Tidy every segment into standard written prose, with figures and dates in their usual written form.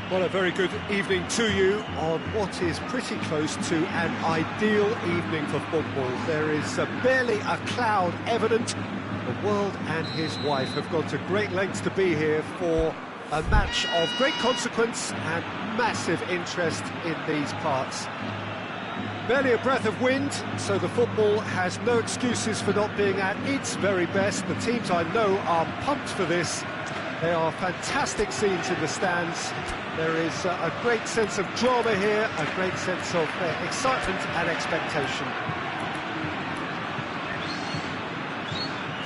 Well, a very good evening to you on what is pretty close to an ideal evening for football. There is barely a cloud evident. The world and his wife have gone to great lengths to be here for a match of great consequence and massive interest in these parts. Barely a breath of wind, so the football has no excuses for not being at its very best. The teams I know are pumped for this. They are fantastic scenes in the stands. There is a great sense of drama here, a great sense of excitement and expectation.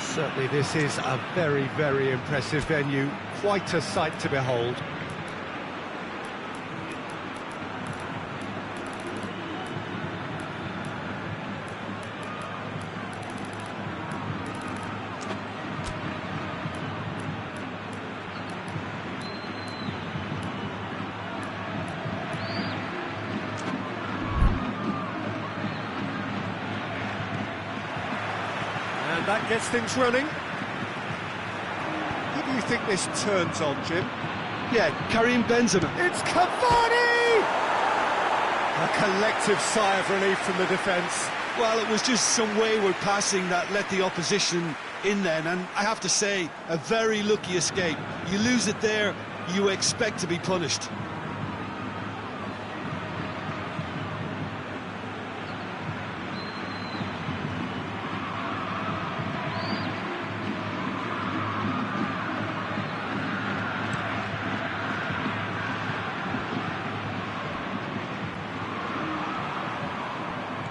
Certainly this is a very, very impressive venue, quite a sight to behold. And that gets things running. Who do you think this turns on, Jim? Yeah, Karim Benzema. It's Cavani! A collective sigh of relief from the defence. Well, it was just some wayward passing that let the opposition in then, and I have to say, a very lucky escape. You lose it there, you expect to be punished.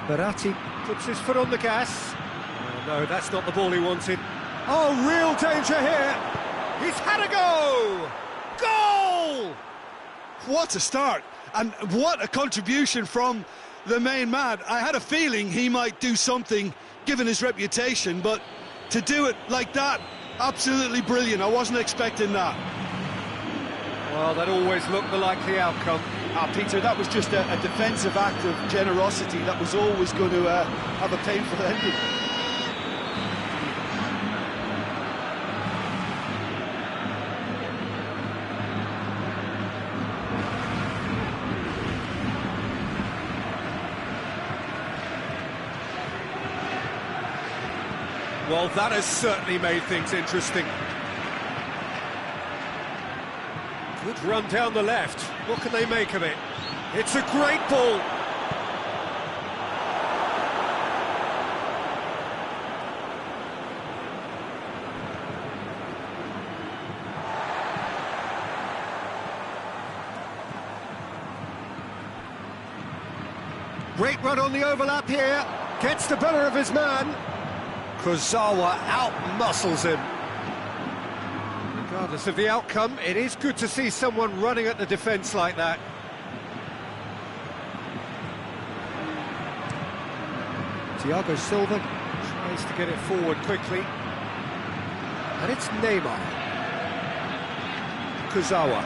Verratti puts his foot on the gas. Oh, no, that's not the ball he wanted. Oh, real danger here. He's had a go! Goal! What a start, and what a contribution from the main man. I had a feeling he might do something, given his reputation, but to do it like that, absolutely brilliant. I wasn't expecting that. Well, that always looked the likely outcome. Peter, that was just a defensive act of generosity that was always going to have a painful ending. Well, that has certainly made things interesting. Good run down the left. What can they make of it? It's a great ball. Great run on the overlap here. Gets the better of his man. Kurzawa out-muscles him. Regardless of the outcome, it is good to see someone running at the defence like that. Thiago Silva tries to get it forward quickly. And it's Neymar. Kurzawa.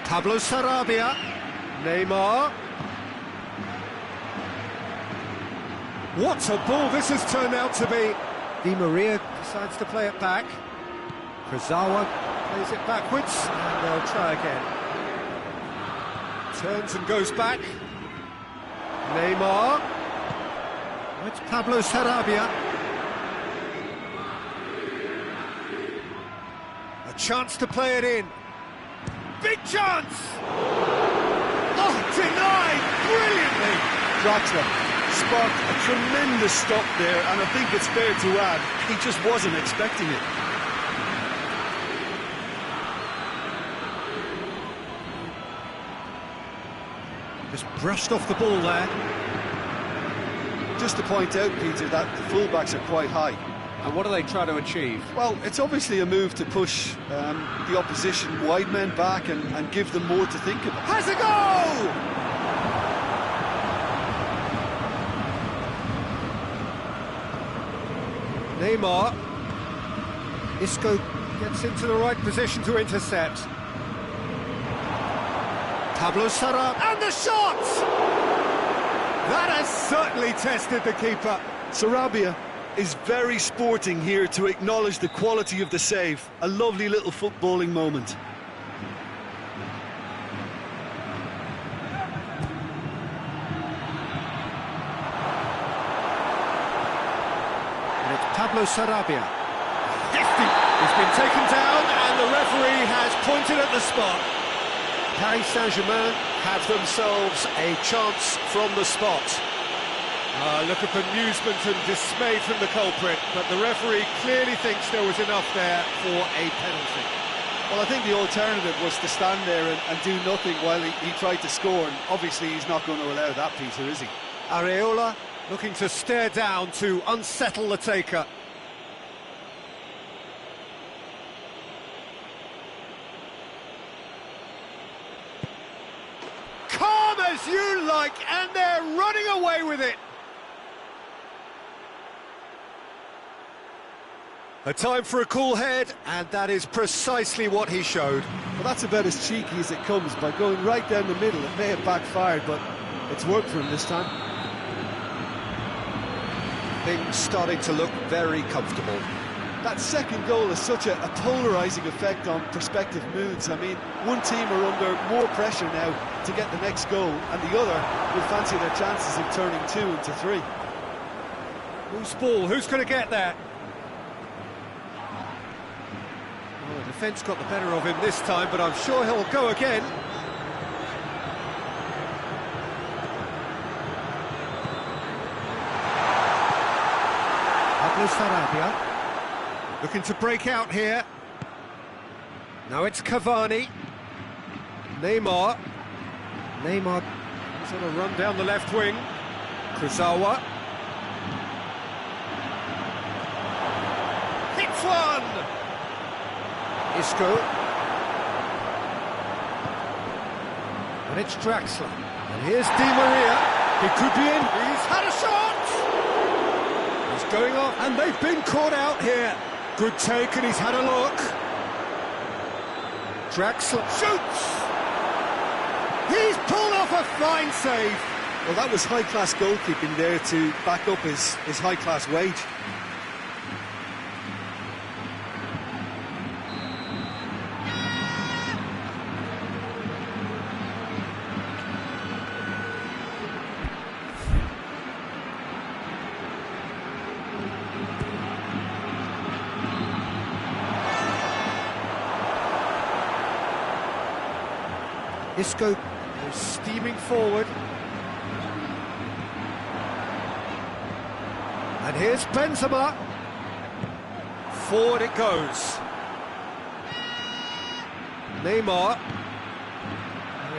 Pablo Sarabia. Neymar. What a ball this has turned out to be. Di Maria decides to play it back. Kurzawa plays it backwards, and they'll try again. Turns and goes back. Neymar. It's Pablo Sarabia. A chance to play it in. Big chance! Oh, denied brilliantly! Draxler sparked a tremendous stop there, and I think it's fair to add, he just wasn't expecting it. Just brushed off the ball there. Just to point out, Peter, that the fullbacks are quite high. And what are they trying to achieve? Well, it's obviously a move to push the opposition wide men back and give them more to think about. Has a goal! Neymar. Isco gets into the right position to intercept. Pablo Sarabia, and the shot! That has certainly tested the keeper. Sarabia is very sporting here to acknowledge the quality of the save. A lovely little footballing moment. And it's Pablo Sarabia. Hefty! He's been taken down and the referee has pointed at the spot. Paris Saint-Germain have themselves a chance from the spot. Look at bemusement and dismay from the culprit, but the referee clearly thinks there was enough there for a penalty. Well, I think the alternative was to stand there and do nothing while he tried to score, and obviously he's not going to allow that, Peter, is he? Areola looking to stare down to unsettle the taker. Calm as you like, and they're running away with it. A time for a cool head, and that is precisely what he showed. Well, that's about as cheeky as it comes. By going right down the middle, it may have backfired, but it's worked for him this time. Things starting to look very comfortable. That second goal has such a polarising effect on prospective moods. I mean, one team are under more pressure now to get the next goal, and the other will fancy their chances of turning 2 into 3. Who's ball? Who's going to get there? Well, the defence got the better of him this time, but I'm sure he'll go again. Pablo Sarabia looking to break out here. Now it's Cavani. Neymar. He's on a run down the left wing. Kurzawa. Hits one! Isco. And it's Draxler. And here's Di Maria. He could be in. He's had a shot! He's going off, and they've been caught out here. Good take, and he's had a look. Draxler shoots! He's pulled off a fine save. Well, that was high-class goalkeeping there to back up his high-class wage. Isco is steaming forward. And here's Benzema. Forward it goes. Neymar.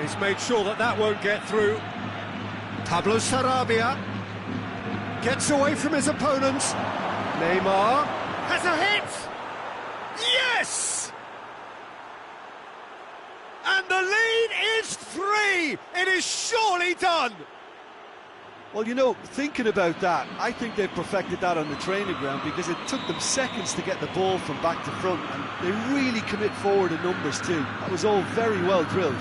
He's made sure that won't get through. Pablo Sarabia gets away from his opponents. Neymar has a hit. Yes! And the lead is 3! It is surely done! Well, you know, thinking about that, I think they've perfected that on the training ground because it took them seconds to get the ball from back to front, and they really commit forward in numbers too. That was all very well drilled.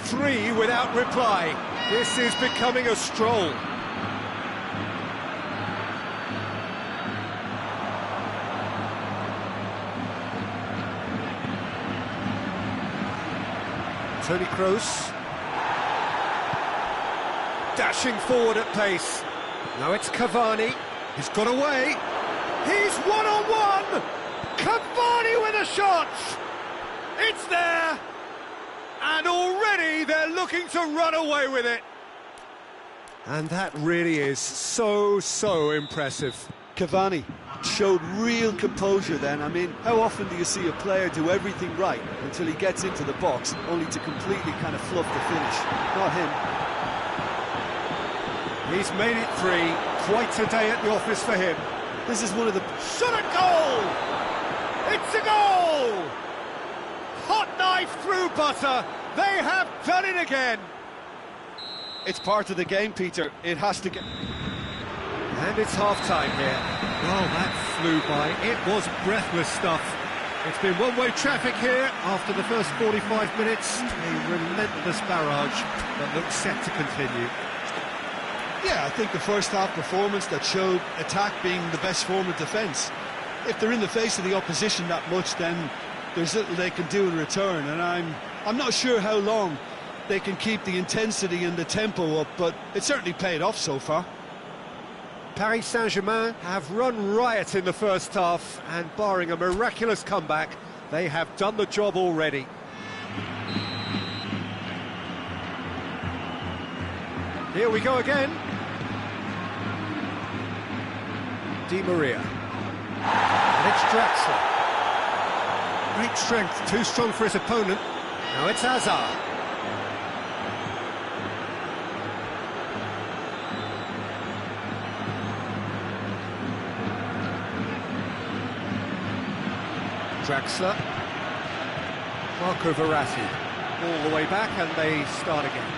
3 without reply. This is becoming a stroll. Toni Kroos. Dashing forward at pace. Now it's Cavani. He's got away. He's one-on-one! Cavani with a shot! It's there! And already they're looking to run away with it. And that really is so impressive. Cavani showed real composure then. I mean, how often do you see a player do everything right until he gets into the box, only to completely kind of fluff the finish? Not him. He's made it 3. Quite a day at the office for him. This is one of the... Shot at goal! It's a goal! Hot knife through butter. They have done it again. It's part of the game, Peter. It has to get... And it's half-time here. Oh, that flew by. It was breathless stuff. It's been one-way traffic here after the first 45 minutes. A relentless barrage that looks set to continue. Yeah, I think the first half performance that showed attack being the best form of defence. If they're in the face of the opposition that much, then there's little they can do in return, and I'm not sure how long they can keep the intensity and the tempo up, but it certainly paid off so far. Paris Saint-Germain have run riot in the first half, and barring a miraculous comeback, they have done the job already. Here we go again. Di Maria. And it's Draxler. Great strength, too strong for his opponent. Now it's Hazard. Draxler. Marco Verratti. All the way back, and they start again.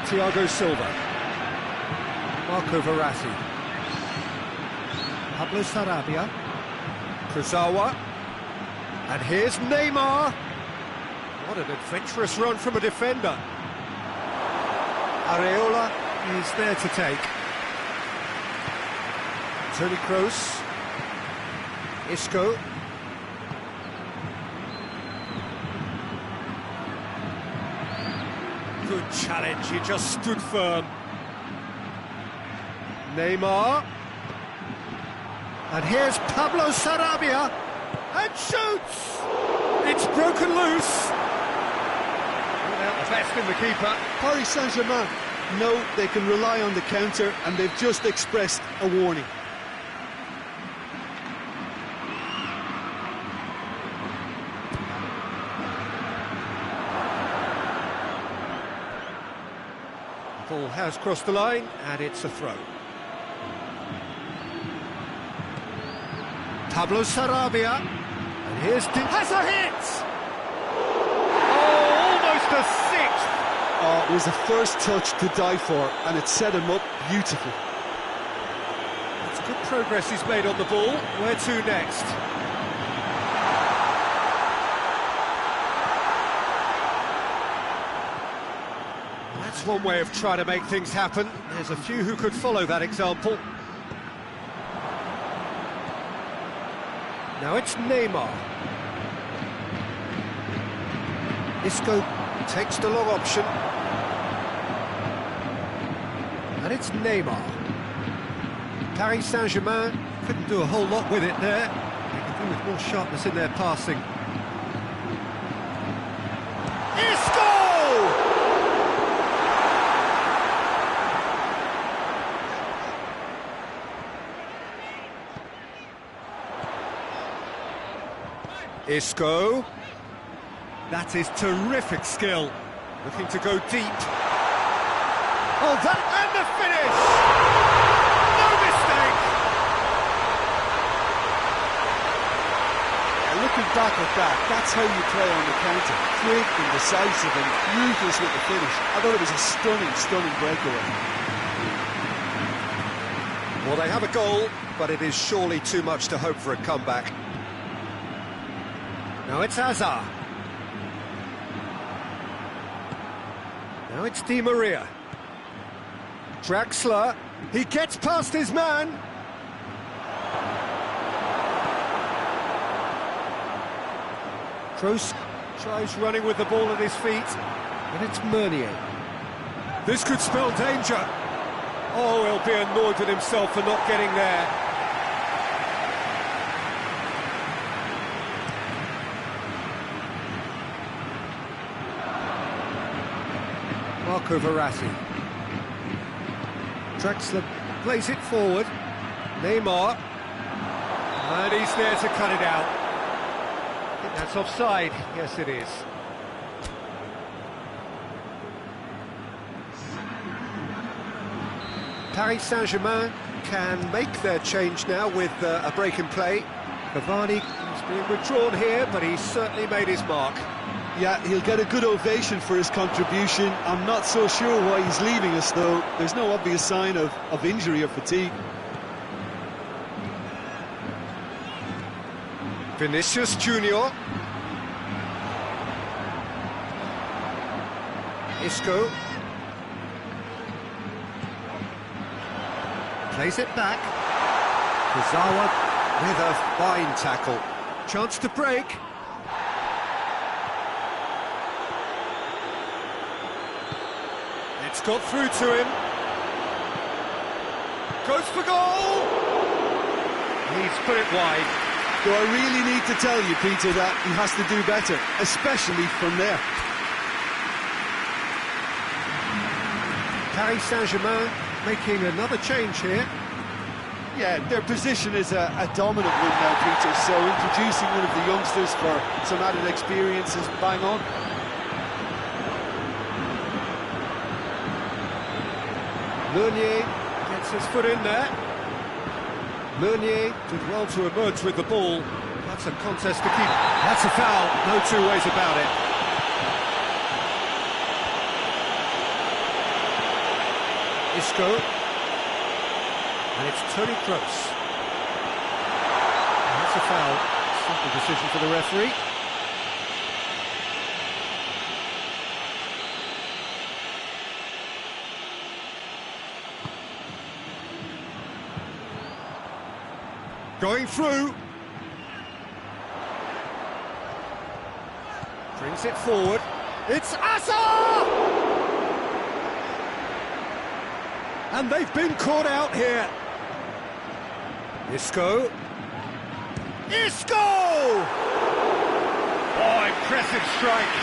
Thiago Silva. Marco Verratti. Pablo Sarabia. Kurzawa. And here's Neymar. What an adventurous run from a defender. Areola is there to take. Toni Kroos. Isco. Good challenge, he just stood firm. Neymar. And here's Pablo Sarabia. And shoots! It's broken loose. Out the best in the keeper. Paris Saint-Germain know they can rely on the counter, and they've just expressed a warning. Ball has crossed the line, and it's a throw. Pablo Sarabia, and here's has a hit! Oh, almost a sixth! Oh, it was the first touch to die for, and it set him up beautifully. That's good progress he's made on the ball. Where to next? That's one way of trying to make things happen. There's a few who could follow that example. Now it's Neymar. Isco takes the long option. And it's Neymar. Paris Saint-Germain couldn't do a whole lot with it there. They could do with more sharpness in their passing. Isco! Isco. That is terrific skill. Looking to go deep. Oh, that and the finish! No mistake! And looking back at that, that's how you play on the counter. Quick and decisive and ruthless with the finish. I thought it was a stunning, stunning breakaway. Well, they have a goal, but it is surely too much to hope for a comeback. Now it's Hazard. Now it's Di Maria. Draxler. He gets past his man. Kroos tries running with the ball at his feet. And it's Meunier. This could spell danger. Oh, he'll be annoyed with himself for not getting there. Marco Verratti. Draxler plays it forward. Neymar. And he's there to cut it out. I think that's offside. Yes, it is. Paris Saint-Germain can make their change now with a break in play. Cavani is being withdrawn here, but he's certainly made his mark. Yeah, he'll get a good ovation for his contribution. I'm not so sure why he's leaving us, though. There's no obvious sign of injury or fatigue. Vinicius Junior. Isco. Plays it back. Kurzawa with a fine tackle. Chance to break. It's got through to him. Goes for goal! He's put it wide. Do I really need to tell you, Peter, that he has to do better, especially from there? Paris Saint-Germain making another change here. Yeah, their position is a dominant one now, Peter, so introducing one of the youngsters for some added experience is bang on. Meunier gets his foot in there. Meunier did well to emerge with the ball. That's a contest to keep. That's a foul, no two ways about it. Isco. And it's Toni Kroos. And that's a foul. Simple decision for the referee. Going through. Brings it forward. It's Asa! And they've been caught out here. Isco. Isco! Oh, impressive strike.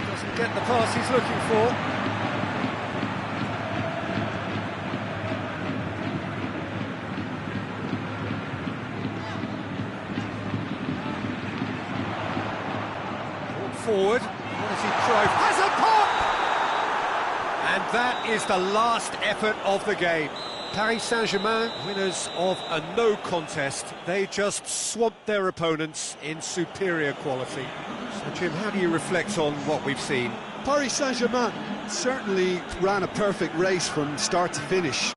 Doesn't get the pass he's looking for. Forward, what does he try? Has a pop! And that is the last effort of the game. Paris Saint-Germain, winners of a no contest. They just swamped their opponents in superior quality. So, Jim, how do you reflect on what we've seen? Paris Saint-Germain certainly ran a perfect race from start to finish.